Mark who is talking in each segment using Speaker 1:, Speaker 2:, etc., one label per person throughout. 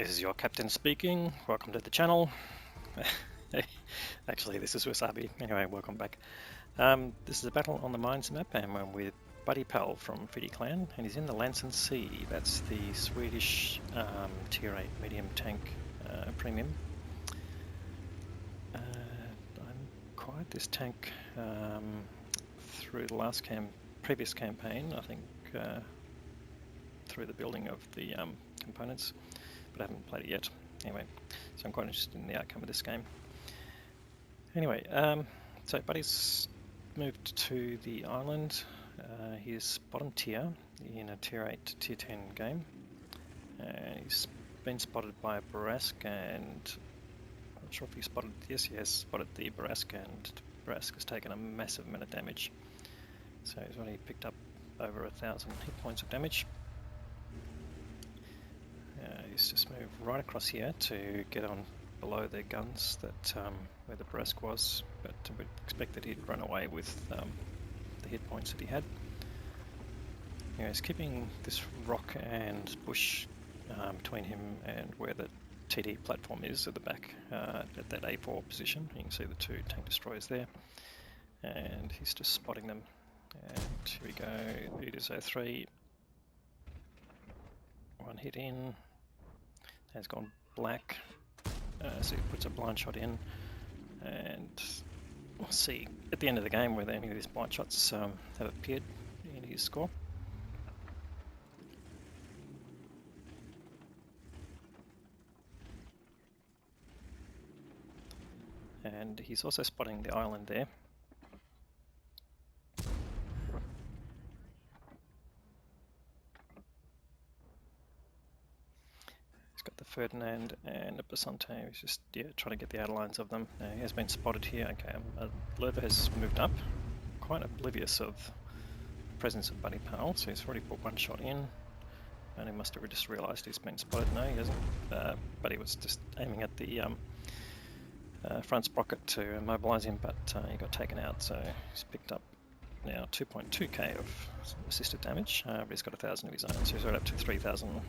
Speaker 1: This is your captain speaking. Welcome to the channel. Actually, this is Wasabi. Anyway, welcome back. This is a battle on the mines map, and I'm with Buddypal from Fiddy Clan, and he's in the Lancen Sea. That's the Swedish Tier 8 medium tank premium. I acquired this tank through the previous campaign, I think, through the building of the components, but I haven't played it yet. Anyway, so I'm quite interested in the outcome of this game. Anyway, so Buddy's moved to the island. He's bottom tier in a tier 8 to tier 10 game. He's been spotted by a Barask, and I'm not sure if he spotted, yes he has spotted the Barask, and Barask has taken a massive amount of damage. So he's already picked up over 1,000 hit points of damage. He's just moved right across here to get on below their guns that where the Barask was, but we'd expect that he'd run away with the hit points that he had. Anyway, he's keeping this rock and bush between him and where the TD platform is at the back, at that A4 position. You can see the two tank destroyers there, and he's just spotting them. And here we go, it is 03. One hit in, has gone black, so he puts a blind shot in, and we'll see at the end of the game whether any of these blind shots have appeared in his score. And he's also spotting the island there. He's got the Ferdinand and the Basante. He's just trying to get the outlines of them. He has been spotted here. Okay, Lerva has moved up, quite oblivious of the presence of Buddypal, so he's already put one shot in, and he must have just realised he's been spotted. No, he hasn't, but he was just aiming at the front sprocket to immobilise him, but he got taken out, so he's picked up now 2.2k of assisted damage, but he's got 1,000 of his own, so he's right up to 3,500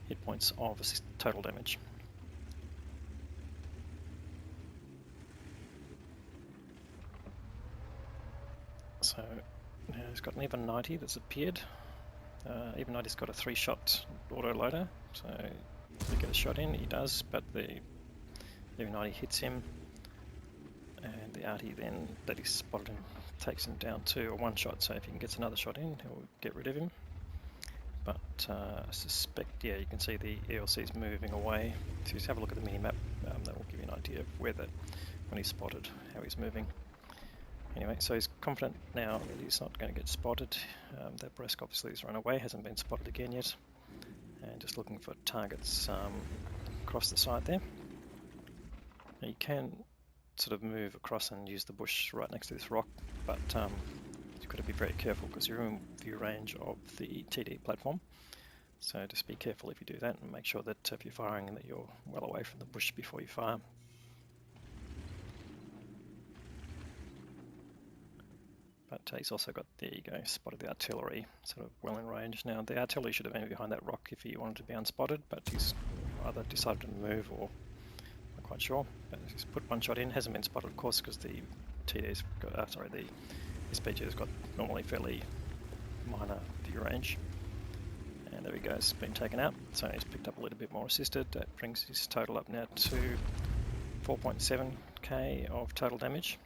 Speaker 1: hit points of total damage. So now he's got an even 90 that's appeared. Even 90's got a 3-shot auto loader, so to get a shot in, he does, but the even 90 hits him, and the arty then that he's spotted him takes him down to a 1-shot, so if he gets another shot in, he'll get rid of him. But I suspect, yeah, you can see the ELC is moving away. So just have a look at the mini-map, that will give you an idea of when he's spotted, how he's moving. Anyway, so he's confident now that he's not going to get spotted. That Barask obviously has run away, hasn't been spotted again yet. And just looking for targets across the side there. Now you can sort of move across and use the bush right next to this rock, but you've got to be very careful because you're in view range of the TD platform. So just be careful if you do that, and make sure that if you're firing that you're well away from the bush before you fire. But he's also got, there you go, spotted the artillery, sort of well in range. Now the artillery should have been behind that rock if he wanted to be unspotted, but he's either decided to move or not quite sure. But he's put one shot in, hasn't been spotted of course because the TD's got, the SPG's got normally fairly minor view range. And there we go, it's been taken out. So he's picked up a little bit more assisted. That brings his total up now to 4.7k of total damage.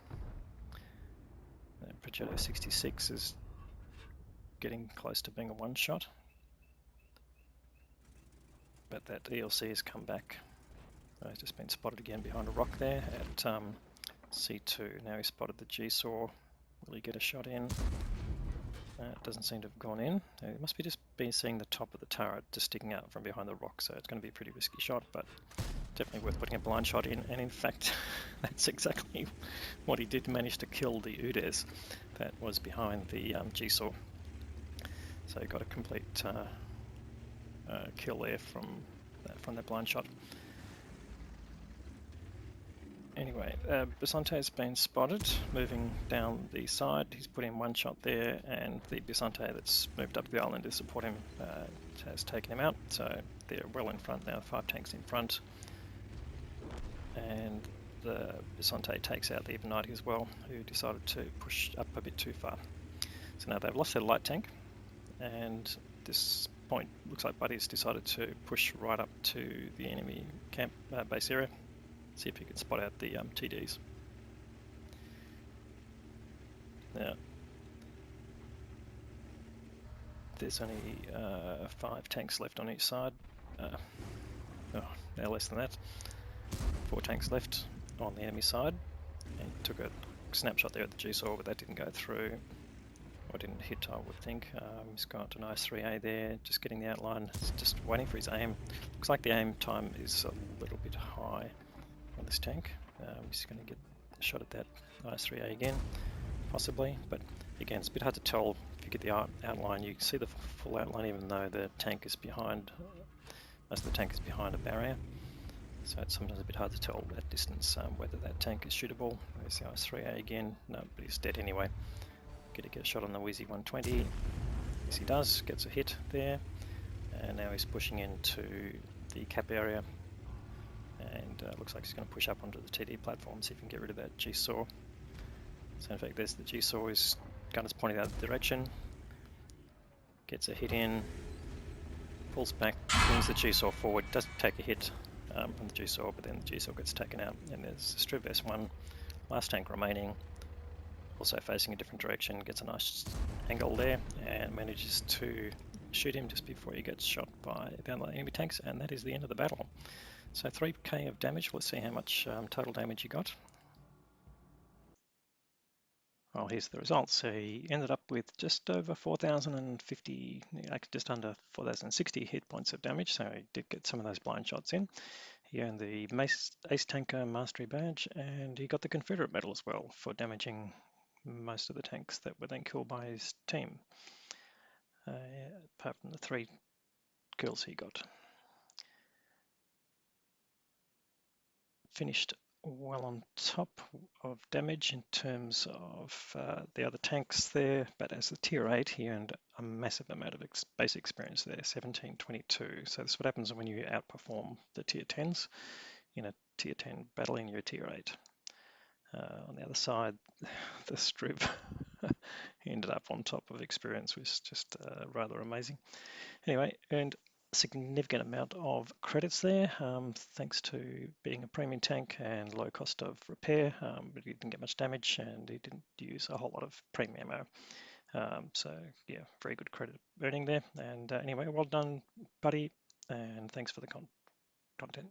Speaker 1: Progetto 66 is getting close to being a 1-shot, but that ELC has come back. He's just been spotted again behind a rock there at C2. Now he's spotted the G-saw. Will he get a shot in? It doesn't seem to have gone in. He must be just seeing the top of the turret just sticking out from behind the rock, so it's going to be a pretty risky shot, but definitely worth putting a blind shot in. And in fact, that's exactly what he did, manage to kill the Udes that was behind the G-saw. So he got a complete kill there from that blind shot. Anyway, Basante's been spotted moving down the side. He's put in one shot there, and the Basante that's moved up the island to support him has taken him out. So they're well in front now, 5 tanks in front. And the Basante takes out the Even 90 as well, who decided to push up a bit too far. So now they've lost their light tank, and this point looks like Buddy's decided to push right up to the enemy camp base area. See if you can spot out the TDs. Now, there's only 5 tanks left on each side. Now less than that. 4 tanks left on the enemy side. And took a snapshot there at the G-Saw, but that didn't go through. Or didn't hit, I would think. He's got a nice 3A there, just getting the outline. He's just waiting for his aim. Looks like the aim time is a little bit high on this tank. He's going to get a shot at that nice 3A again, possibly. But again, it's a bit hard to tell if you get the outline. You can see the full outline even though the tank is behind, most of the tank is behind a barrier. So it's sometimes a bit hard to tell at distance whether that tank is shootable. There's the nice 3A again. No, but he's dead anyway. Get a shot on the Wheezy 120. Yes, he does. Gets a hit there. And now he's pushing into the cap area. And looks like he's going to push up onto the TD platform, see if he can get rid of that G-Saw. So in fact, there's the G-Saw. His gun is pointing that direction. Gets a hit in. Pulls back, brings the G-Saw forward. Doesn't take a hit from the G-Saw, but then the G-Saw gets taken out. And there's Strib S1, last tank remaining. Also facing a different direction, gets a nice angle there and manages to shoot him just before he gets shot by the enemy tanks, and that is the end of the battle. So 3k of damage. Let's see how much total damage he got. Well, here's the results. So he ended up with just over 4,050, just under 4,060 hit points of damage, so he did get some of those blind shots in. He earned the Ace Tanker Mastery Badge, and he got the Confederate Medal as well for damaging most of the tanks that were then killed by his team, apart from the 3 kills he got. Finished well on top of damage in terms of the other tanks there, but as a tier 8 he earned a massive amount of base experience there, 1722. So this is what happens when you outperform the tier 10s in a tier 10 battle in your tier 8. On the other side, the Strib ended up on top of experience, which is just rather amazing. Anyway, earned a significant amount of credits there, thanks to being a premium tank and low cost of repair, but he didn't get much damage and he didn't use a whole lot of premium ammo. So yeah, very good credit earning there. And anyway, well done, Buddy, and thanks for the content.